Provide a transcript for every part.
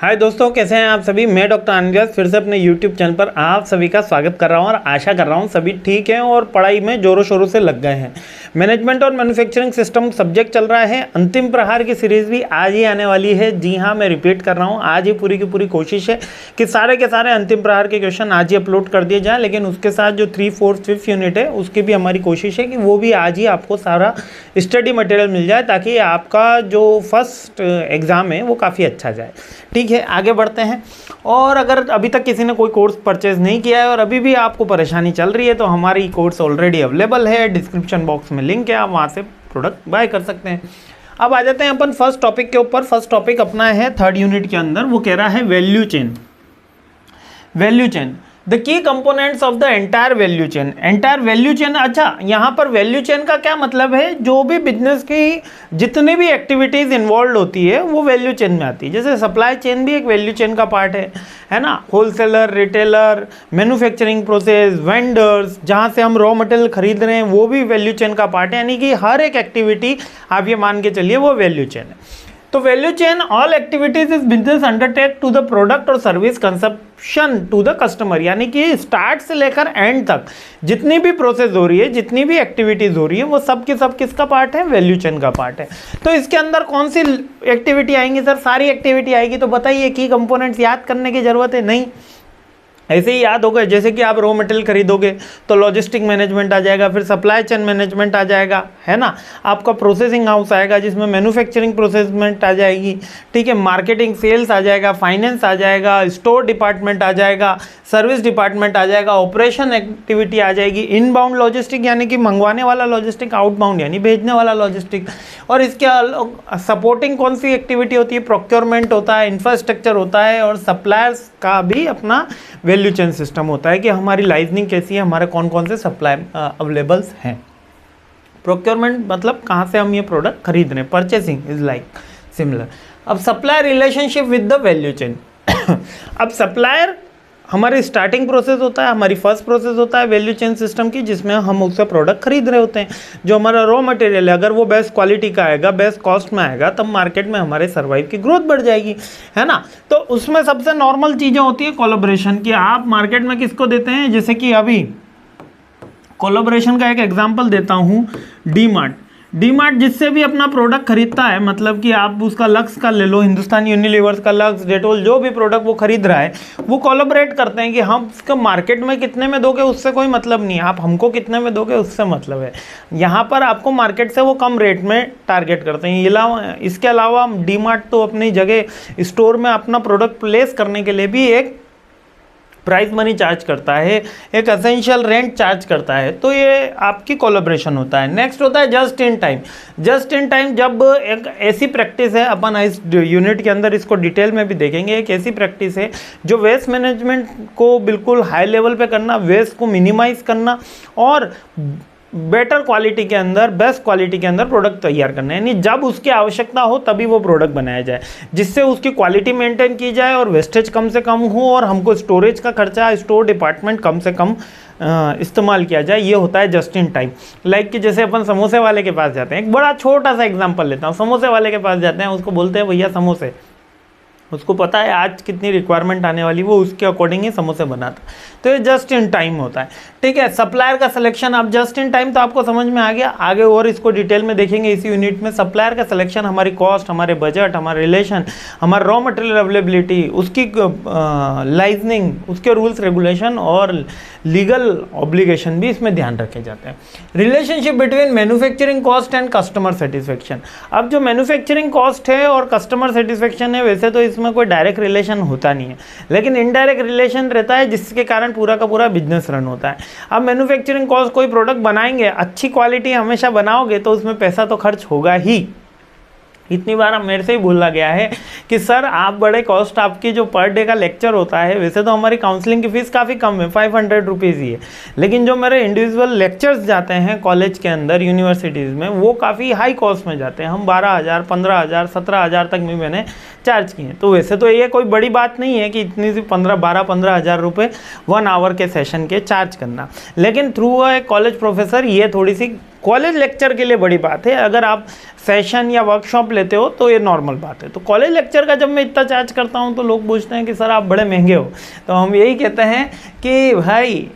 हाय दोस्तों, कैसे हैं आप सभी। मैं डॉक्टर अनिल फिर से अपने यूट्यूब चैनल पर आप सभी का स्वागत कर रहा हूं और आशा कर रहा हूं सभी ठीक हैं और पढ़ाई में जोरों शोरों से लग गए हैं। मैनेजमेंट और मैन्युफैक्चरिंग सिस्टम सब्जेक्ट चल रहा है। अंतिम प्रहार की सीरीज़ भी आज ही आने वाली है। जी हाँ, मैं रिपीट कर रहा हूँ, आज ही पूरी की पूरी कोशिश है कि सारे के सारे अंतिम प्रहार के क्वेश्चन आज ही अपलोड कर दिए जाएँ। लेकिन उसके साथ जो 3, 4, 5th यूनिट है उसकी भी हमारी कोशिश है कि वो भी आज ही आपको सारा स्टडी मटेरियल मिल जाए, ताकि आपका जो फर्स्ट एग्ज़ाम है वो काफ़ी अच्छा जाए। ठीक है, आगे बढ़ते हैं। और अगर अभी तक किसी ने कोई कोर्स परचेज नहीं किया है और अभी भी आपको परेशानी चल रही है तो हमारी कोर्स ऑलरेडी अवेलेबल है। डिस्क्रिप्शन बॉक्स में लिंक है, आप वहाँ से प्रोडक्ट बाय कर सकते हैं। अब आ जाते हैं अपन फर्स्ट टॉपिक के ऊपर। फर्स्ट टॉपिक अपना है 3rd यूनिट के अंदर, वो कह रहा है value chain. Value chain the key components of the entire value chain. Entire value chain, अच्छा यहाँ पर वैल्यू चेन का क्या मतलब है, जो भी बिजनेस की जितनी भी एक्टिविटीज़ इन्वॉल्व होती है वो वैल्यू चेन में आती है। जैसे सप्लाई चेन भी एक वैल्यू चेन का पार्ट है ना। Wholesaler, retailer, manufacturing process, vendors, जहाँ से हम रॉ मटेरियल खरीद रहे हैं वो भी वैल्यू चेन का पार्ट है। यानी कि हर एक एक्टिविटी आप ये मान के चलिए वो वैल्यू चेन है। तो value chain all activities is business undertake to the product और service consumption to the customer. यानी कि स्टार्ट से लेकर एंड तक जितनी भी प्रोसेस हो रही है, जितनी भी एक्टिविटीज हो रही है, वो सब की सब किसका पार्ट है, वैल्यू चेन का पार्ट है। तो इसके अंदर कौन सी एक्टिविटी आएंगी सर, सारी एक्टिविटी आएगी। तो बताइए, की कंपोनेंट्स याद करने की जरूरत है नहीं, ऐसे ही याद होगा। जैसे कि आप रॉ मटेरियल खरीदोगे तो लॉजिस्टिक मैनेजमेंट आ जाएगा, फिर सप्लाई चेन मैनेजमेंट आ जाएगा, है ना। आपका प्रोसेसिंग हाउस आएगा जिसमें मैन्युफैक्चरिंग प्रोसेसमेंट आ जाएगी, ठीक है। मार्केटिंग सेल्स आ जाएगा, फाइनेंस आ जाएगा, स्टोर डिपार्टमेंट आ जाएगा, सर्विस डिपार्टमेंट आ जाएगा, ऑपरेशन एक्टिविटी आ जाएगी, इनबाउंड लॉजिस्टिक यानी कि मंगवाने वाला लॉजिस्टिक, आउटबाउंड यानी भेजने वाला लॉजिस्टिक। और इसके सपोर्टिंग कौन सी एक्टिविटी होती है, प्रोक्योरमेंट होता है, इंफ्रास्ट्रक्चर होता है, और सप्लायर्स का भी अपना वैल्यू चेन सिस्टम होता है कि हमारी लाइजनिंग कैसी है, हमारे कौन कौन से सप्लाई अवेलेबल्स हैं। प्रोक्योरमेंट मतलब कहाँ से हम ये प्रोडक्ट खरीद रहे हैं, परचेसिंग इज लाइक सिमिलर। अब supplier relationship with the value chain. अब सप्लायर हमारी स्टार्टिंग प्रोसेस होता है, हमारी फर्स्ट प्रोसेस होता है वैल्यू चेन सिस्टम की, जिसमें हम उससे प्रोडक्ट खरीद रहे होते हैं। जो हमारा रॉ मटेरियल है, अगर वो बेस्ट क्वालिटी का आएगा, बेस्ट कॉस्ट में आएगा, तब मार्केट में हमारे सर्वाइव की ग्रोथ बढ़ जाएगी, है ना। तो उसमें सबसे नॉर्मल चीज़ें होती है कोलैबोरेशन की। आप मार्केट में किसको देते हैं, जैसे कि अभी कोलैबोरेशन का एक एग्जाम्पल देता हूँ, डी-मार्ट जिससे भी अपना प्रोडक्ट खरीदता है, मतलब कि आप उसका लक्स का ले लो, हिंदुस्तान यूनिलीवर्स का लक्स, डेटोल, जो भी प्रोडक्ट वो खरीद रहा है, वो कोलैबोरेट करते हैं कि हम उसका मार्केट में कितने में दोगे उससे कोई मतलब नहीं है, आप हमको कितने में दोगे उससे मतलब है। यहाँ पर आपको मार्केट से वो कम रेट में टारगेट करते हैं। इसके अलावा डी-मार्ट तो अपनी जगह स्टोर में अपना प्रोडक्ट प्लेस करने के लिए भी एक प्राइस मनी चार्ज करता है, एक एसेंशियल रेंट चार्ज करता है। तो ये आपकी कोलैबोरेशन होता है। नेक्स्ट होता है just in time. Just in time जब एक ऐसी प्रैक्टिस है, अपन इस यूनिट के अंदर इसको डिटेल में भी देखेंगे, एक ऐसी प्रैक्टिस है जो वेस्ट मैनेजमेंट को बिल्कुल हाई लेवल पे करना, वेस्ट को मिनिमाइज करना और बेटर क्वालिटी के अंदर, बेस्ट क्वालिटी के अंदर प्रोडक्ट तैयार करना है। यानी जब उसकी आवश्यकता हो तभी वो प्रोडक्ट बनाया जाए, जिससे उसकी क्वालिटी मेंटेन की जाए और वेस्टेज कम से कम हो और हमको स्टोरेज का खर्चा, स्टोर डिपार्टमेंट कम से कम इस्तेमाल किया जाए। ये होता है जस्ट इन टाइम। लाइक कि जैसे अपन समोसे वाले के पास जाते हैं, एक बड़ा छोटा सा एग्जाम्पल लेता हूँ। समोसे वाले के पास जाते हैं, उसको बोलते हैं भैया समोसे, उसको पता है आज कितनी रिक्वायरमेंट आने वाली, वो उसके अकॉर्डिंग ही समोसे बनाता। तो ये जस्ट इन टाइम होता है, ठीक है। सप्लायर का सिलेक्शन, अब जस्ट इन टाइम तो आपको समझ में आ गया, आगे और इसको डिटेल में देखेंगे इसी यूनिट में। सप्लायर का सिलेक्शन हमारी कॉस्ट, हमारे बजट, हमारे रिलेशन, हमारे रॉ मटेरियल अवेलेबिलिटी, उसकी लाइजनिंग, उसके रूल्स रेगुलेशन और लीगल ऑब्लिगेशन भी इसमें ध्यान रखे जाते हैं। Relationship between manufacturing cost and customer satisfaction. अब जो मैन्युफैक्चरिंग कॉस्ट है और कस्टमर सेटिस्फेक्शन है, वैसे तो इसमें कोई डायरेक्ट रिलेशन होता नहीं है, लेकिन इनडायरेक्ट रिलेशन रहता है, जिसके कारण पूरा का पूरा बिजनेस रन होता है। अब मैन्युफैक्चरिंग कॉस्ट, कोई प्रोडक्ट बनाएंगे, अच्छी क्वालिटी हमेशा बनाओगे तो उसमें पैसा तो खर्च होगा ही। इतनी बार मेरे से ही बोला गया है कि सर आप बड़े कॉस्ट, आपकी जो पर डे का लेक्चर होता है, वैसे तो हमारी काउंसलिंग की फ़ीस काफ़ी कम है, 500 रुपीज़ ही है, लेकिन जो मेरे इंडिविजुअल लेक्चर्स जाते हैं कॉलेज के अंदर, यूनिवर्सिटीज़ में, वो काफ़ी हाई कॉस्ट में जाते हैं। हम 12,000, 15,000, 17,000 तक भी मैंने चार्ज किए। तो वैसे तो ये कोई बड़ी बात नहीं है कि इतनी सी 15,000 रुपये 1 आवर के सेशन के चार्ज करना, लेकिन थ्रू ए कॉलेज प्रोफेसर ये थोड़ी सी कॉलेज लेक्चर के लिए बड़ी बात है, अगर आप सेशन या वर्कशॉप लेते हो तो ये नॉर्मल बात है। तो कॉलेज लेक्चर का जब मैं इतना चार्ज करता हूँ तो लोग पूछते हैं कि सर आप बड़े महंगे हो। तो हम यही कहते हैं कि भाई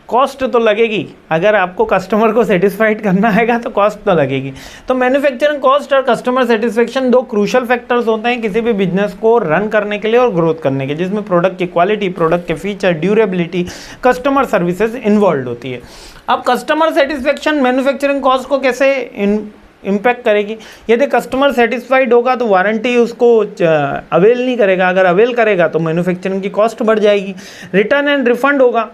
कॉस्ट तो लगेगी, अगर आपको कस्टमर को सेटिस्फाइड करना हैगा तो कॉस्ट तो लगेगी। तो मैन्युफैक्चरिंग कॉस्ट और कस्टमर सेटिस्फेक्शन दो क्रूशल फैक्टर्स होते हैं किसी भी बिजनेस को रन करने के लिए और ग्रोथ करने के, जिसमें प्रोडक्ट की क्वालिटी, प्रोडक्ट के feature, durability, customer services involve होती है। अब कस्टमर सेटिस्फेक्शन मैन्युफैक्चरिंग कॉस्ट को कैसे इम्पैक्ट करेगी? यदि कस्टमर सेटिस्फाइड होगा तो वारंटी उसको अवेल नहीं करेगा, अगर अवेल करेगा तो मैन्युफैक्चरिंग की कॉस्ट बढ़ जाएगी। रिटर्न एंड रिफंड होगा,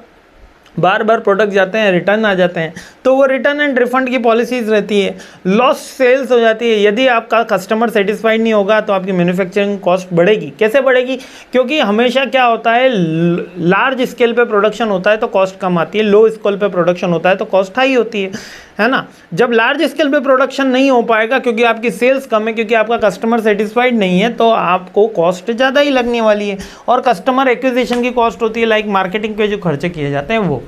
बार बार प्रोडक्ट जाते हैं रिटर्न आ जाते हैं, तो वो रिटर्न एंड रिफंड की पॉलिसीज़ रहती है। लॉस सेल्स हो जाती है, यदि आपका कस्टमर सेटिस्फाइड नहीं होगा तो आपकी मैन्युफैक्चरिंग कॉस्ट बढ़ेगी। कैसे बढ़ेगी? क्योंकि हमेशा क्या होता है, लार्ज स्केल पे प्रोडक्शन होता है तो कॉस्ट कम आती है, लो स्केल पे प्रोडक्शन होता है तो कॉस्ट हाई होती है ना। जब लार्ज स्केल पे प्रोडक्शन नहीं हो पाएगा क्योंकि आपकी सेल्स कम है, क्योंकि आपका कस्टमर सेटिस्फाइड नहीं है, तो आपको कॉस्ट ज़्यादा ही लगने वाली है। और कस्टमर एक्विजिशन की कॉस्ट होती है, लाइक मार्केटिंग पे जो खर्चे किए जाते हैं वो,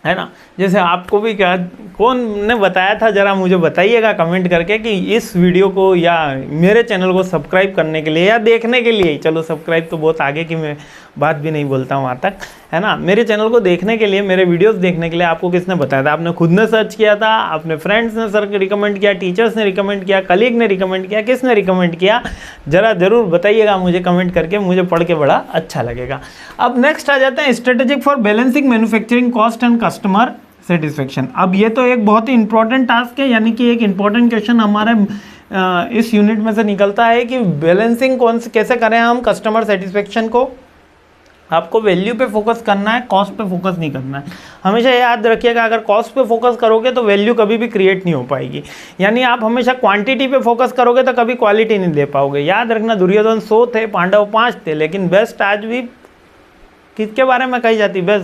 है ना। जैसे आपको भी क्या, कौन ने बताया था, ज़रा मुझे बताइएगा कमेंट करके कि इस वीडियो को या मेरे चैनल को सब्सक्राइब करने के लिए या देखने के लिए, चलो सब्सक्राइब तो बहुत आगे की मैं बात भी नहीं बोलता हूँ वहाँ तक, है ना। मेरे चैनल को देखने के लिए, मेरे वीडियोस देखने के लिए आपको किसने बताया था? आपने खुद ने सर्च किया था, अपने फ्रेंड्स ने सर रिकमेंड किया, टीचर्स ने रिकमेंड किया, कलीग ने रिकमेंड किया, किसने रिकमेंड किया? ज़रा ज़रूर बताइएगा मुझे कमेंट करके, मुझे पढ़ के बड़ा अच्छा लगेगा। अब नेक्स्ट आ जाते हैं strategic for balancing manufacturing cost and customer satisfaction. अब ये तो एक बहुत ही इंपॉर्टेंट टास्क है, यानी कि एक इंपॉर्टेंट क्वेश्चन हमारे इस यूनिट में से निकलता है कि बैलेंसिंग कैसे करें हम कस्टमर सेटिस्फेक्शन को। आपको वैल्यू पे फोकस करना है, कॉस्ट पे फोकस नहीं करना है। हमेशा याद रखिएगा, अगर कॉस्ट पे फोकस करोगे तो वैल्यू कभी भी क्रिएट नहीं हो पाएगी। यानी आप हमेशा क्वांटिटी पे फोकस करोगे तो कभी क्वालिटी नहीं दे पाओगे। याद रखना, दुर्योधन 100 थे, पांडव 5 थे, लेकिन बेस्ट आज भी किसके बारे में कही जाती? बस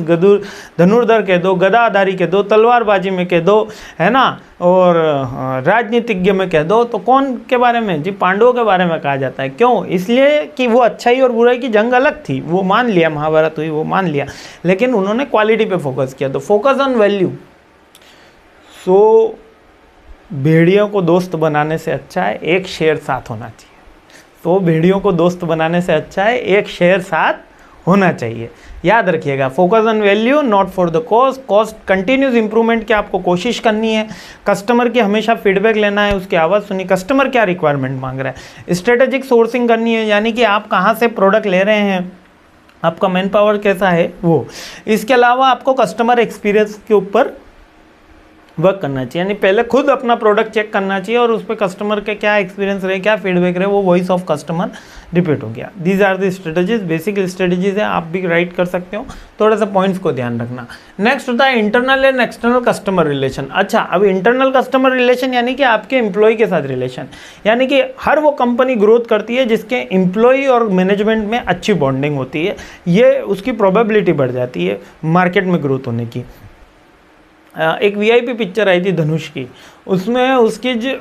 धनुर्धर कह दो, गदाधारी कह दो, तलवारबाजी में कह दो, है ना, और राजनीतिज्ञ में कह दो, तो कौन के बारे में? जी पांडवों के बारे में कहा जाता है। क्यों? इसलिए कि वो अच्छाई और बुराई की जंग अलग थी, वो मान लिया, महाभारत हुई वो मान लिया, लेकिन उन्होंने क्वालिटी पे फोकस किया। तो फोकस ऑन वैल्यू। सो भेड़ियों को दोस्त बनाने से अच्छा है एक शेर साथ होना चाहिए। तो भेड़ियों को दोस्त बनाने से अच्छा है एक शेर साथ होना चाहिए। याद रखिएगा, focus on value, not for the cost. Cost continuous improvement की आपको कोशिश करनी है, कस्टमर की हमेशा फीडबैक लेना है, उसकी आवाज़ सुनी, कस्टमर क्या रिक्वायरमेंट मांग रहा है। स्ट्रेटेजिक सोर्सिंग करनी है, यानी कि आप कहाँ से प्रोडक्ट ले रहे हैं, आपका मैन पावर कैसा है वो। इसके अलावा आपको कस्टमर एक्सपीरियंस के ऊपर वर्क करना चाहिए, यानी पहले खुद अपना प्रोडक्ट चेक करना चाहिए और उस पर कस्टमर के क्या एक्सपीरियंस रहे, क्या फीडबैक रहे, वो वॉइस ऑफ कस्टमर रिपीट हो गया। These are the strategies, basic strategies है, आप भी राइट कर सकते हो, थोड़ा सा पॉइंट्स को ध्यान रखना। नेक्स्ट होता है internal and external customer relation. अच्छा, अब इंटरनल कस्टमर रिलेशन यानी कि आपके एम्प्लॉय के साथ रिलेशन, यानी कि हर वो कंपनी ग्रोथ करती है जिसके एम्प्लॉय और मैनेजमेंट में अच्छी बॉन्डिंग होती है, ये उसकी प्रोबेबिलिटी बढ़ जाती है मार्केट में ग्रोथ होने की। एक वीआईपी पिक्चर आई थी धनुष की, उसमें उसकी जो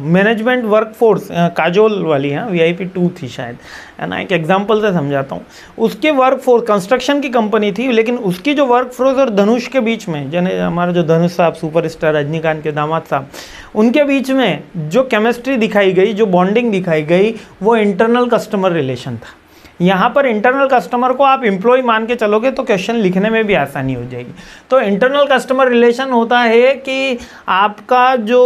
मैनेजमेंट वर्कफोर्स काजोल वाली है, वीआईपी 2 थी शायद, है ना। एक एग्जांपल से समझाता हूँ। उसके वर्कफोर्स कंस्ट्रक्शन की कंपनी थी, लेकिन उसकी जो वर्कफोर्स और धनुष के बीच में, जैसे हमारा जो धनुष साहब सुपरस्टार रजनीकांत के दामाद साहब, उनके बीच में जो केमिस्ट्री दिखाई गई, जो बॉन्डिंग दिखाई गई, वो इंटरनल कस्टमर रिलेशन था। यहाँ पर इंटरनल कस्टमर को आप एम्प्लॉय मान के चलोगे तो क्वेश्चन लिखने में भी आसानी हो जाएगी। तो इंटरनल कस्टमर रिलेशन होता है कि आपका जो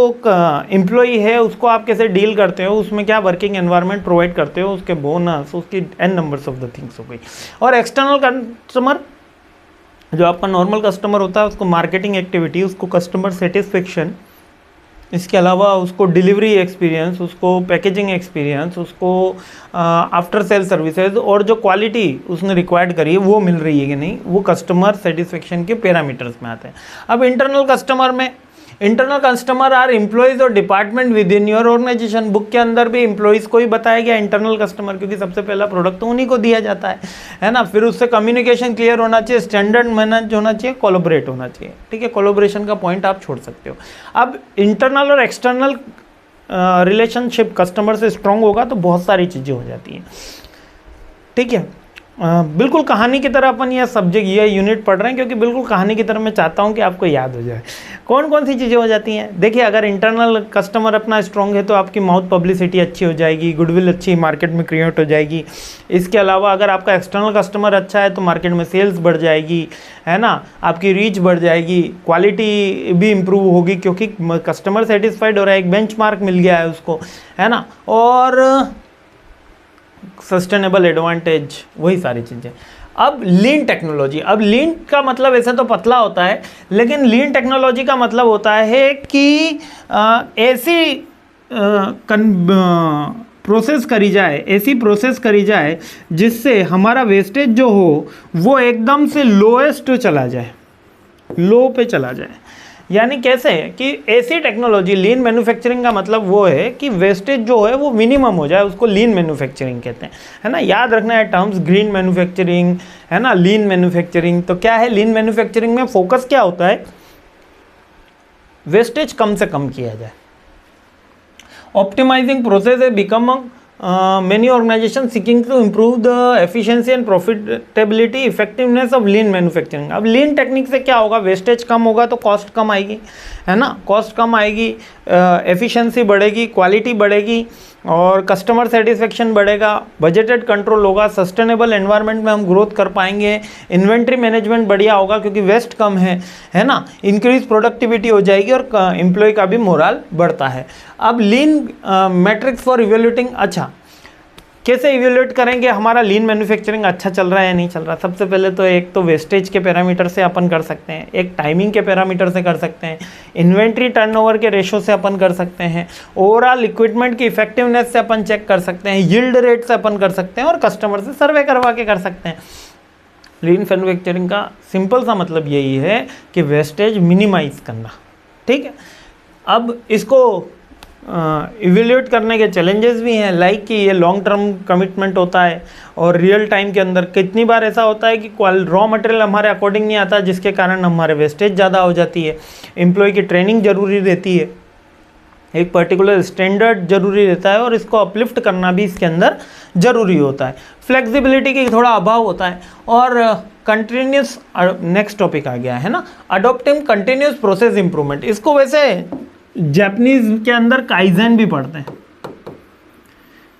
एम्प्लॉय है उसको आप कैसे डील करते हो, उसमें क्या वर्किंग एनवायरनमेंट प्रोवाइड करते हो, उसके बोनस, उसकी n numbers of the things हो गई। और एक्सटर्नल कस्टमर, जो आपका नॉर्मल कस्टमर होता है, उसको मार्केटिंग एक्टिविटी, उसको कस्टमर सेटिस्फेक्शन, इसके अलावा उसको डिलीवरी एक्सपीरियंस, उसको पैकेजिंग एक्सपीरियंस, उसको आफ्टर सेल सर्विसेज और जो क्वालिटी उसने रिक्वायर्ड करी है वो मिल रही है कि नहीं, वो कस्टमर सेटिस्फेक्शन के पैरामीटर्स में आते हैं। अब इंटरनल कस्टमर में, इंटरनल कस्टमर आर एम्प्लॉयज़ और department within your organisation. Book के अंदर भी एम्प्लॉयज़ को ही बताया गया इंटरनल कस्टमर, क्योंकि सबसे पहला प्रोडक्ट तो उन्हीं को दिया जाता है ना। फिर उससे कम्युनिकेशन क्लियर होना चाहिए, स्टैंडर्ड मैनेज होना चाहिए, कोलैबोरेट होना चाहिए, ठीक है। कोलैबोरेशन का पॉइंट आप छोड़ सकते हो। अब इंटरनल और एक्सटर्नल रिलेशनशिप कस्टमर से स्ट्रॉन्ग होगा तो बहुत सारी चीज़ें हो जाती हैं, ठीक है। बिल्कुल कहानी की तरह अपन ये सब्जेक्ट, ये यूनिट पढ़ रहे हैं क्योंकि बिल्कुल कहानी की तरह मैं चाहता हूँ कि आपको याद हो जाए। कौन कौन सी चीज़ें हो जाती हैं? देखिए, अगर इंटरनल कस्टमर अपना स्ट्रॉन्ग है तो आपकी माउथ पब्लिसिटी अच्छी हो जाएगी, गुडविल अच्छी मार्केट में क्रिएट हो जाएगी। इसके अलावा अगर आपका एक्सटर्नल कस्टमर अच्छा है तो मार्केट में सेल्स बढ़ जाएगी, है ना, आपकी रीच बढ़ जाएगी, क्वालिटी भी इम्प्रूव होगी क्योंकि कस्टमर सेटिस्फाइड हो रहा है, एक बेंचमार्क मिल गया है उसको, है ना, और सस्टेनेबल एडवांटेज, वही सारी चीज़ें। अब लीन टेक्नोलॉजी, अब लीन का मतलब ऐसे तो पतला होता है, लेकिन लीन टेक्नोलॉजी का मतलब होता है कि ऐसी प्रोसेस करी जाए, ऐसी प्रोसेस करी जाए जिससे हमारा वेस्टेज जो हो वो एकदम से लोएस्ट चला जाए, लो पे चला जाए। यानी कैसे कि ऐसी टेक्नोलॉजी, लीन मैन्युफैक्चरिंग का मतलब वो है कि वेस्टेज जो है वो मिनिमम हो जाए, उसको लीन मैन्युफैक्चरिंग कहते हैं, है ना। याद रखना है टर्म्स, ग्रीन मैन्युफैक्चरिंग, है ना, लीन मैन्युफैक्चरिंग। तो क्या है लीन मैन्युफैक्चरिंग में फोकस क्या होता है? वेस्टेज कम से कम किया जाए। ऑप्टिमाइजिंग प्रोसेस है become many organizations seeking to improve the efficiency and profitability effectiveness of lean manufacturing। अब लीन टेक्निक से क्या होगा? वेस्टेज कम होगा तो कॉस्ट कम आएगी, है ना, कॉस्ट कम आएगी, एफिशिएंसी बढ़ेगी, क्वालिटी बढ़ेगी और कस्टमर सेटिस्फेक्शन बढ़ेगा, बजटेड कंट्रोल होगा, सस्टेनेबल एनवायरनमेंट में हम ग्रोथ कर पाएंगे, इन्वेंट्री मैनेजमेंट बढ़िया होगा क्योंकि वेस्ट कम है ना, इंक्रीज प्रोडक्टिविटी हो जाएगी और एम्प्लॉय का भी मोरल बढ़ता है। अब लीन मैट्रिक्स फॉर इवेल्युएटिंग, अच्छा कैसे इवेल्युएट करेंगे हमारा लीन मैन्युफैक्चरिंग अच्छा चल रहा है या नहीं चल रहा? सबसे पहले तो एक तो वेस्टेज के पैरामीटर से अपन कर सकते हैं, एक टाइमिंग के पैरामीटर से कर सकते हैं, इन्वेंट्री टर्नओवर के रेशो से अपन कर सकते हैं, ओवरऑल इक्विपमेंट की इफेक्टिवनेस से अपन चेक कर सकते हैं, यील्ड रेट से अपन कर सकते हैं और कस्टमर से सर्वे करवा के कर सकते हैं। लीन मैन्युफैक्चरिंग का सिंपल सा मतलब यही है कि वेस्टेज मिनिमाइज करना, ठीक है। अब इसको इवेल्युएट करने के चैलेंजेस भी हैं, लाइक कि ये लॉन्ग टर्म कमिटमेंट होता है और रियल टाइम के अंदर कितनी बार ऐसा होता है कि रॉ मटेरियल हमारे अकॉर्डिंग नहीं आता जिसके कारण हमारे वेस्टेज ज़्यादा हो जाती है। एम्प्लॉय की ट्रेनिंग ज़रूरी रहती है, एक पर्टिकुलर स्टैंडर्ड जरूरी रहता है और इसको अपलिफ्ट करना भी इसके अंदर ज़रूरी होता है। फ्लेक्सिबिलिटी की थोड़ा अभाव होता है और कंटिन्यूस, नेक्स्ट टॉपिक आ गया है ना, अडॉप्टिंग कंटिन्यूस प्रोसेस इंप्रूवमेंट। इसको वैसे जापानीज के अंदर काइजन भी पढ़ते हैं,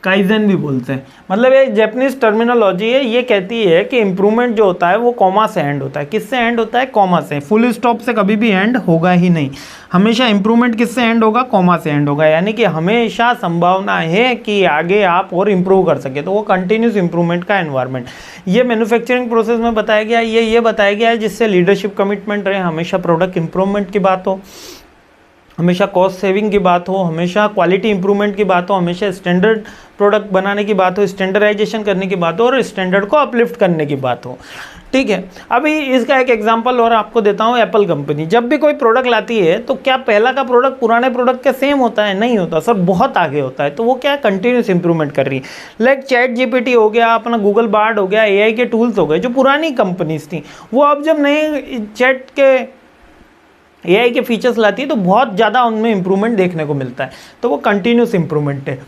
काइजन भी बोलते हैं। मतलब ये जापानीज टर्मिनोलॉजी है, ये कहती है कि इंप्रूवमेंट जो होता है वो कॉमा से एंड होता है। किससे एंड होता है? कॉमा से। फुल स्टॉप से कभी भी एंड होगा ही नहीं, हमेशा इंप्रूवमेंट किससे एंड होगा? कॉमा से एंड होगा। यानी कि हमेशा संभावना है कि आगे आप और इम्प्रूव कर सके, तो वो कंटिन्यूस इंप्रूवमेंट का एनवायरनमेंट। ये मैन्युफैक्चरिंग प्रोसेस में बताया गया, ये बताया गया है जिससे लीडरशिप कमिटमेंट रहे, हमेशा प्रोडक्ट इंप्रूवमेंट की बात हो, हमेशा कॉस्ट सेविंग की बात हो, हमेशा क्वालिटी इंप्रूवमेंट की बात हो, हमेशा स्टैंडर्ड प्रोडक्ट बनाने की बात हो, स्टैंडर्डाइजेशन करने की बात हो और स्टैंडर्ड को अपलिफ्ट करने की बात हो, ठीक है। अभी इसका एक एग्जांपल और आपको देता हूँ। एप्पल कंपनी जब भी कोई प्रोडक्ट लाती है तो क्या पहला का प्रोडक्ट पुराने प्रोडक्ट के सेम होता है? नहीं होता सर, बहुत आगे होता है। तो वो क्या कंटिन्यूस इंप्रूवमेंट कर रही है। लाइक चैट जीपीटी हो गया, अपना गूगल बार्ड हो गया, एआई के टूल्स हो गए, जो पुरानी कंपनीज थी वो अब जब नए चैट के एआई के फीचर्स लाती है तो बहुत ज़्यादा उनमें इंप्रूवमेंट देखने को मिलता है। तो वो कंटिन्यूस इंप्रूवमेंट है।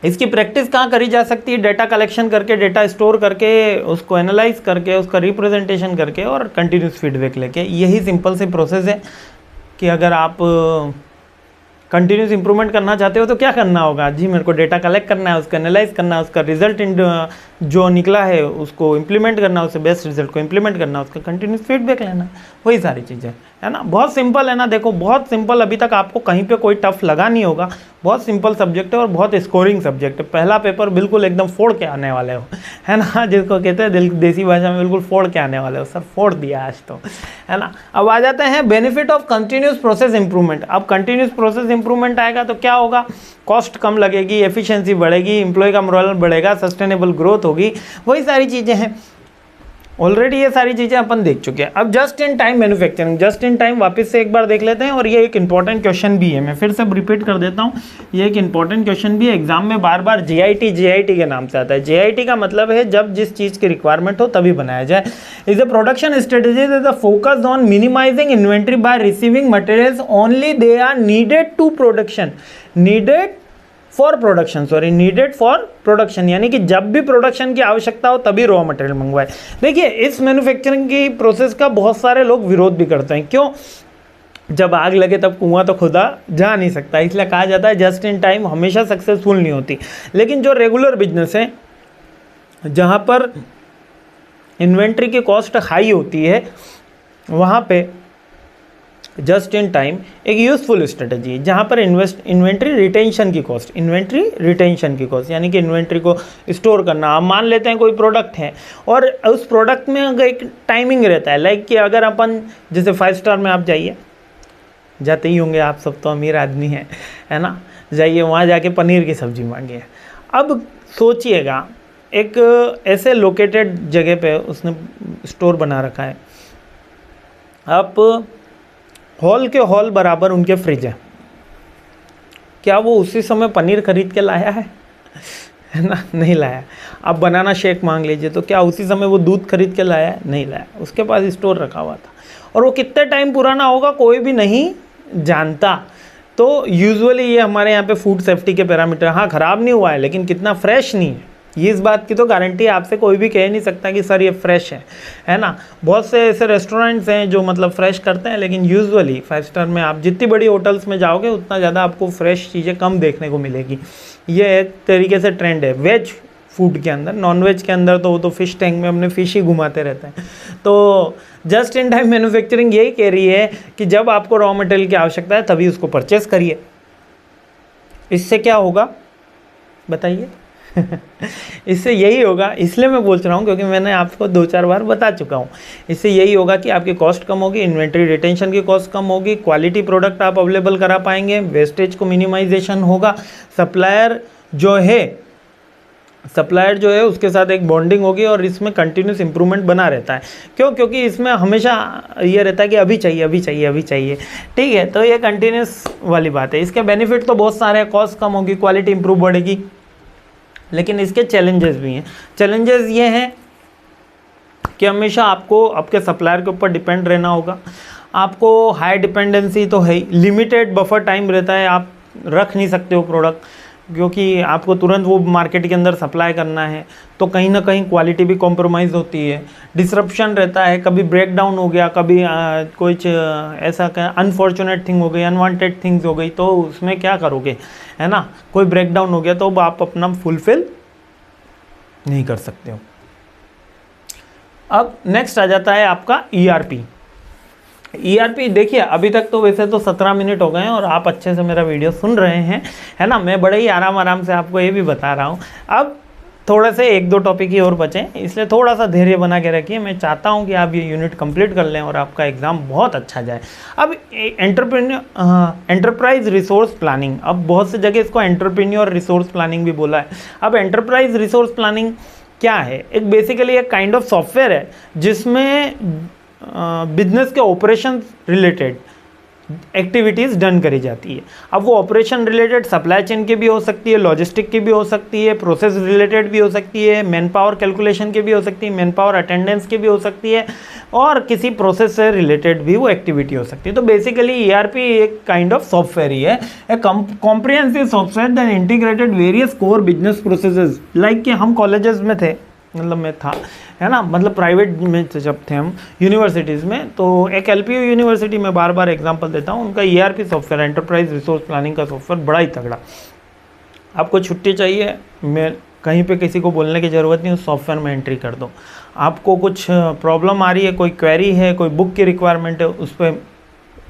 इसकी प्रैक्टिस कहाँ करी जा सकती है? डेटा कलेक्शन करके, डेटा स्टोर करके, उसको एनालाइज करके, उसका रिप्रेजेंटेशन करके और कंटिन्यूस फीडबैक लेके। यही सिंपल सी प्रोसेस है कि अगर आप कंटिन्यूस इंप्रूवमेंट करना चाहते हो तो क्या करना होगा? जी मेरे को डेटा कलेक्ट करना है, उसका एनालाइज करना है, उसका रिजल्ट जो निकला है उसको इम्प्लीमेंट करना है, उससे बेस्ट रिजल्ट को इम्प्लीमेंट करना है, उसका कंटिन्यूस फीडबैक लेना है, वही सारी चीज़ें है ना। बहुत सिंपल है ना, देखो बहुत सिंपल। अभी तक आपको कहीं पे कोई टफ लगा नहीं होगा, बहुत सिंपल सब्जेक्ट है और बहुत स्कोरिंग सब्जेक्ट है। पहला पेपर बिल्कुल एकदम फोड़ के आने वाले हो, है ना, जिसको कहते हैं देसी भाषा में बिल्कुल फोड़ के आने वाले हो। सर फोड़ दिया आज तो, है ना। अब आ जाते हैं benefit of continuous process improvement. अब कंटिन्यूस प्रोसेस इंप्रूवमेंट आएगा तो क्या होगा? कॉस्ट कम लगेगी, एफिशिएंसी बढ़ेगी, एम्प्लॉय का मोरल बढ़ेगा, सस्टेनेबल ग्रोथ होगी, वही सारी चीज़ें हैं। ऑलरेडी ये सारी चीज़ें अपन देख चुके हैं। अब just in time manufacturing, just in time वापस से एक बार देख लेते हैं और ये एक इंपॉर्टेंट क्वेश्चन भी है। मैं फिर से रिपीट कर देता हूँ, ये एक इंपॉर्टेंट क्वेश्चन भी है। एग्जाम में बार बार JIT के नाम से आता है। JIT का मतलब है जब जिस चीज़ की रिक्वायरमेंट हो तभी बनाया जाए। Is a production strategy is a focus on minimising inventory by receiving materials only they are needed to production, needed for production, यानी कि जब भी प्रोडक्शन की आवश्यकता हो तभी रॉ मटेरियल मंगवाए। देखिए इस मैन्युफैक्चरिंग की प्रोसेस का बहुत सारे लोग विरोध भी करते हैं। क्यों? जब आग लगे तब कुआं तो खुदा जा नहीं सकता, इसलिए कहा जाता है जस्ट इन टाइम हमेशा सक्सेसफुल नहीं होती। लेकिन जो रेगुलर बिजनेस है जहाँ पर इन्वेंट्री की कॉस्ट हाई होती है, वहाँ पे जस्ट इन टाइम एक यूज़फुल स्ट्रेटजी है। जहाँ पर इन्वेंट्री रिटेंशन की कॉस्ट, यानी कि इन्वेंट्री को स्टोर करना। आप मान लेते हैं कोई प्रोडक्ट है और उस प्रोडक्ट में अगर एक टाइमिंग रहता है, लाइक कि अगर अपन जैसे 5 स्टार में आप जाइए, जाते ही होंगे आप सब, तो अमीर आदमी है ना, जाइए वहाँ जाके पनीर की सब्ज़ी मांगिए। अब सोचिएगा एक ऐसे लोकेटेड जगह पे उसने स्टोर बना रखा है, आप हॉल के हॉल बराबर उनके फ्रिज है, क्या वो उसी समय पनीर खरीद के लाया है ना? नहीं लाया। आप बनाना शेक मांग लीजिए, तो क्या उसी समय वो दूध खरीद के लाया है? नहीं लाया। उसके पास स्टोर रखा हुआ था, और वो कितने टाइम पुराना होगा कोई भी नहीं जानता। तो यूजुअली ये हमारे यहाँ पे फूड सेफ्टी के पैरामीटर, हाँ ख़राब नहीं हुआ है लेकिन कितना फ्रेश नहीं है, ये इस बात की तो गारंटी आपसे कोई भी कह नहीं सकता कि सर ये फ्रेश है ना। बहुत से ऐसे रेस्टोरेंट्स हैं जो मतलब फ्रेश करते हैं, लेकिन यूजुअली 5 स्टार में आप जितनी बड़ी होटल्स में जाओगे उतना ज़्यादा आपको फ्रेश चीज़ें कम देखने को मिलेगी। ये एक तरीके से ट्रेंड है वेज फूड के अंदर। नॉन वेज के अंदर तो वो तो फिश टैंक में अपने फिश ही घुमाते रहते हैं। तो जस्ट इन टाइम मैन्युफैक्चरिंग यही कह रही है कि जब आपको रॉ मटेरियल की आवश्यकता है तभी उसको परचेस करिए। इससे क्या होगा बताइए? इससे यही होगा, इसलिए मैं बोल रहा हूँ क्योंकि मैंने आपको 2-4 बार बता चुका हूँ। इससे यही होगा कि आपकी कॉस्ट कम होगी, इन्वेंट्री रिटेंशन की कॉस्ट कम होगी, क्वालिटी प्रोडक्ट आप अवेलेबल करा पाएंगे, वेस्टेज को मिनिमाइजेशन होगा, सप्लायर जो है उसके साथ एक बॉन्डिंग होगी, और इसमें कंटिन्यूस इंप्रूवमेंट बना रहता है। क्यों? क्योंकि इसमें हमेशा ये रहता है कि अभी चाहिए। ठीक है, तो ये कंटिन्यूस वाली बात है। इसके बेनिफिट तो बहुत सारे हैं, कॉस्ट कम होगी, क्वालिटी इंप्रूव बढ़ेगी, लेकिन इसके चैलेंजेस भी हैं। चैलेंजेस ये हैं कि हमेशा आपको आपके सप्लायर के ऊपर डिपेंड रहना होगा। आपको हाई डिपेंडेंसी तो है ही, लिमिटेड बफर टाइम रहता है, आप रख नहीं सकते हो प्रोडक्ट, क्योंकि आपको तुरंत वो मार्केट के अंदर सप्लाई करना है, तो कहीं ना कहीं क्वालिटी भी कॉम्प्रोमाइज़ होती है, डिसरप्शन रहता है, कभी ब्रेक डाउन हो गया, कभी कुछ ऐसा अनफॉर्चुनेट थिंग हो गई, अनवांटेड थिंग्स हो गई, तो उसमें क्या करोगे, है ना? कोई ब्रेक डाउन हो गया तो आप अपना फुलफिल नहीं कर सकते हो। अब नेक्स्ट आ जाता है आपका ERP देखिए, अभी तक तो वैसे तो 17 मिनट हो गए हैं और आप अच्छे से मेरा वीडियो सुन रहे हैं, है ना? मैं बड़े ही आराम से आपको ये भी बता रहा हूँ। अब थोड़े से 1-2 टॉपिक ही और बचे, इसलिए थोड़ा सा धैर्य बना के रखिए। मैं चाहता हूँ कि आप ये यूनिट कंप्लीट कर लें और आपका एग्ज़ाम बहुत अच्छा जाए। अब एंटरप्राइज रिसोर्स प्लानिंग, अब बहुत सी जगह इसको एंटरप्रेन्योर रिसोर्स प्लानिंग भी बोला है। अब एंटरप्राइज रिसोर्स प्लानिंग क्या है? एक बेसिकली एक काइंड ऑफ सॉफ्टवेयर है जिसमें बिजनेस के ऑपरेशन रिलेटेड एक्टिविटीज़ डन करी जाती है। अब वो ऑपरेशन रिलेटेड सप्लाई चेन की भी हो सकती है, लॉजिस्टिक की भी हो सकती है, प्रोसेस रिलेटेड भी हो सकती है, मैन पावर कैलकुलेशन की भी हो सकती है, मैन पावर अटेंडेंस की भी हो सकती है, और किसी प्रोसेस से रिलेटेड भी वो एक्टिविटी हो सकती है। तो बेसिकली ERP एक काइंड ऑफ सॉफ्टवेयर ही है, एक comprehensive software that integrated various core business processes. Like कि हम कॉलेजेस में थे, मतलब मैं था, है ना, मतलब प्राइवेट में जब थे हम यूनिवर्सिटीज़ में, तो एक LPU यूनिवर्सिटी में बार एग्जांपल देता हूँ, उनका ERP software, enterprise resource planning का सॉफ्टवेयर बड़ा ही तगड़ा। आपको छुट्टी चाहिए, मैं कहीं पे किसी को बोलने की ज़रूरत नहीं, उस सॉफ्टवेयर में एंट्री कर दो। आपको कुछ प्रॉब्लम आ रही है, कोई क्वेरी है, कोई बुक की रिक्वायरमेंट है, उस पर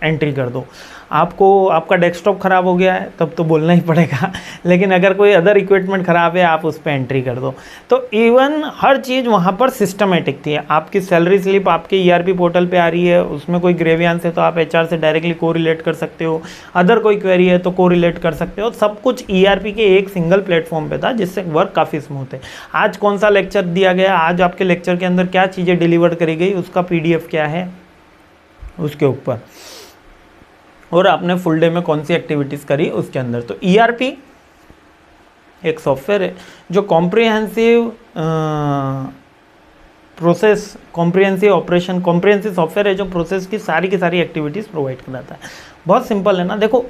एंट्री कर दो। आपको आपका डेस्कटॉप ख़राब हो गया है तब तो बोलना ही पड़ेगा, लेकिन अगर कोई अदर इक्विपमेंट ख़राब है आप उस पर एंट्री कर दो। तो इवन हर चीज़ वहाँ पर सिस्टमेटिक थी। आपकी सैलरी स्लिप आपके ERP पोर्टल पे आ रही है, उसमें कोई ग्रेवियंस है तो आप HR से डायरेक्टली को रिलेट कर सकते हो, अदर कोई क्वेरी है तो को रिलेट कर सकते हो। सब कुछ ERP के एक सिंगल प्लेटफॉर्म पे था, जिससे वर्क काफ़ी स्मूथ है। आज कौन सा लेक्चर दिया गया, आज आपके लेक्चर के अंदर क्या चीज़ें डिलीवर करी गई, उसका PDF क्या है उसके ऊपर, और आपने फुल डे में कौन सी एक्टिविटीज़ करी उसके अंदर। तो ERP एक सॉफ्टवेयर है जो comprehensive process, comprehensive operation, comprehensive software है जो प्रोसेस की सारी एक्टिविटीज़ प्रोवाइड कराता है। बहुत सिंपल है ना, देखो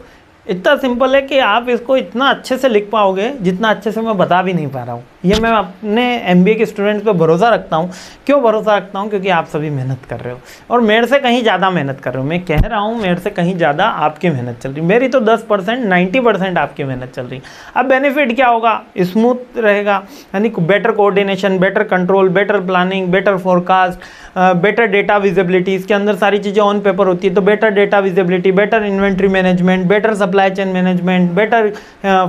इतना सिंपल है कि आप इसको इतना अच्छे से लिख पाओगे जितना अच्छे से मैं बता भी नहीं पा रहा हूँ, ये मैं अपने MBA के स्टूडेंट्स पे भरोसा रखता हूँ। क्यों भरोसा रखता हूँ? क्योंकि आप सभी मेहनत कर रहे हो और मेरे से कहीं ज़्यादा मेहनत कर रहे हो। मैं कह रहा हूँ मेरे से कहीं ज़्यादा आपकी मेहनत चल रही। मेरी तो 10% 90% आपकी मेहनत चल रही। अब बेनिफिट क्या होगा? स्मूथ रहेगा, यानी better coordination, better control, better planning, better forecast, better data visibility. इसके अंदर सारी चीज़ें ऑन पेपर होती है, तो better data visibility, better inventory management, better supply chain management, better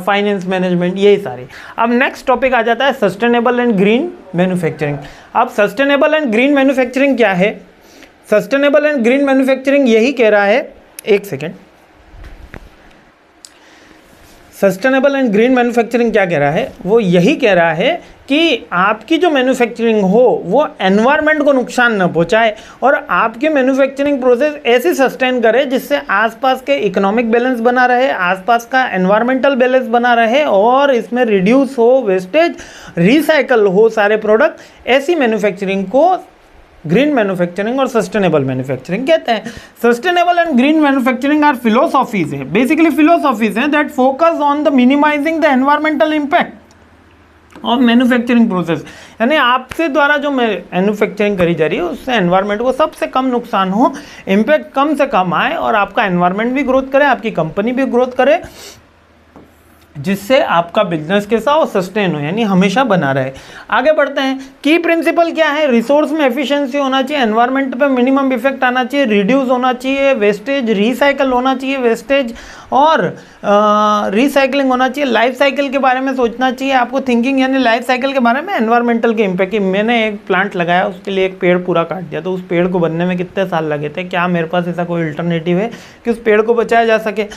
finance management, यही सारे। अब नेक्स्ट टॉपिक आ जाता है सस्टेनेबल एंड ग्रीन मैन्युफैक्चरिंग। अब सस्टेनेबल एंड ग्रीन मैन्युफैक्चरिंग क्या है? सस्टेनेबल एंड ग्रीन मैन्युफैक्चरिंग यही कह रहा है, एक second, sustainable and green manufacturing क्या कह रहा है? वो यही कह रहा है कि आपकी जो मैन्युफैक्चरिंग हो वो एनवायरनमेंट को नुकसान न पहुंचाए और आपकी मैन्युफैक्चरिंग प्रोसेस ऐसी सस्टेन करे जिससे आसपास के इकोनॉमिक बैलेंस बना रहे, आसपास का एनवायरमेंटल बैलेंस बना रहे और इसमें रिड्यूस हो वेस्टेज, रिसाइकल हो सारे प्रोडक्ट। ऐसी मैन्युफैक्चरिंग को ग्रीन मैन्युफैक्चरिंग और सस्टेनेबल मैन्युफैक्चरिंग कहते हैं। Sustainable and green manufacturing are philosophies है, बेसिकली फिलोसॉफीज हैं that focus on the minimising the environmental impact of manufacturing process. यानी आपसे द्वारा जो मैन्युफैक्चरिंग करी जा रही है उससे एनवायरनमेंट को सबसे कम नुकसान हो, इम्पैक्ट कम से कम आए और आपका एनवायरनमेंट भी ग्रोथ करे, आपकी कंपनी भी ग्रोथ करे, जिससे आपका बिजनेस कैसा हो? सस्टेन हो, यानी हमेशा बना रहे। आगे बढ़ते हैं। की प्रिंसिपल क्या है? रिसोर्स में एफिशिएंसी होना चाहिए, एनवायरनमेंट पे मिनिमम इफेक्ट आना चाहिए, रिड्यूस होना चाहिए वेस्टेज, रिसाइकल होना चाहिए वेस्टेज और रिसाइकलिंग होना चाहिए। लाइफ साइकिल के बारे में सोचना चाहिए आपको, थिंकिंग यानी लाइफ साइकिल के बारे में, एनवायरमेंटल के इम्पैक्ट की। मैंने एक प्लांट लगाया, उसके लिए एक पेड़ पूरा काट दिया, तो उस पेड़ को बनने में कितने साल लगे थे? क्या मेरे पास ऐसा कोई अल्टरनेटिव है कि उस पेड़ को बचाया जा सके?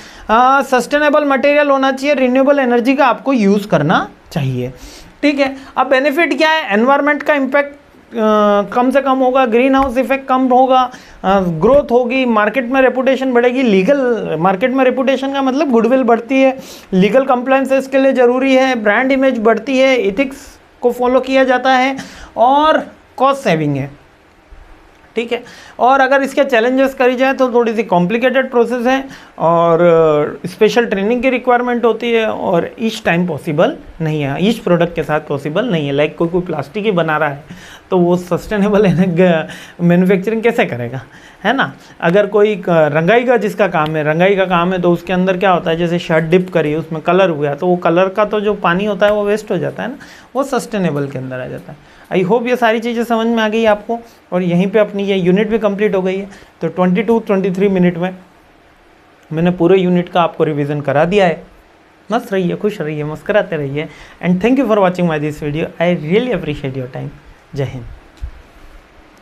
सस्टेनेबल मटेरियल होना चाहिए, रिन्यूएबल एनर्जी का आपको यूज़ करना चाहिए। ठीक है, अब बेनिफिट क्या है? एनवायरनमेंट का इम्पैक्ट कम से कम होगा, ग्रीन हाउस इफेक्ट कम होगा, ग्रोथ होगी, मार्केट में रेपुटेशन बढ़ेगी। लीगल मार्केट में रेपुटेशन का मतलब गुडविल बढ़ती है, लीगल कंप्लायंस इसके लिए ज़रूरी है, ब्रांड इमेज बढ़ती है, इथिक्स को फॉलो किया जाता है और कॉस्ट सेविंग है। ठीक है, और अगर इसके चैलेंजेस करी जाए तो थोड़ी सी कॉम्प्लिकेटेड प्रोसेस है और स्पेशल ट्रेनिंग की रिक्वायरमेंट होती है और ईच टाइम पॉसिबल नहीं है, ईच प्रोडक्ट के साथ पॉसिबल नहीं है। लाइक कोई प्लास्टिक ही बना रहा है तो वो सस्टेनेबल मैन्युफैक्चरिंग कैसे करेगा, है ना? अगर कोई रंगाई का जिसका काम है, रंगाई का काम है, तो उसके अंदर क्या होता है, जैसे शर्ट डिप करी, उसमें कलर हुआ तो वो कलर का तो जो पानी होता है वो वेस्ट हो जाता है ना, वो सस्टेनेबल के अंदर आ जाता है। आई होप ये सारी चीज़ें समझ में आ गई आपको और यहीं पे अपनी ये यूनिट भी कंप्लीट हो गई है। तो 22-23 मिनट में मैंने पूरे यूनिट का आपको रिवीजन करा दिया है। मस्त रहिए, खुश रहिए, मुस्कुराते रहिए and thank you for watching my this video. I really appreciate your time. जय हिंद।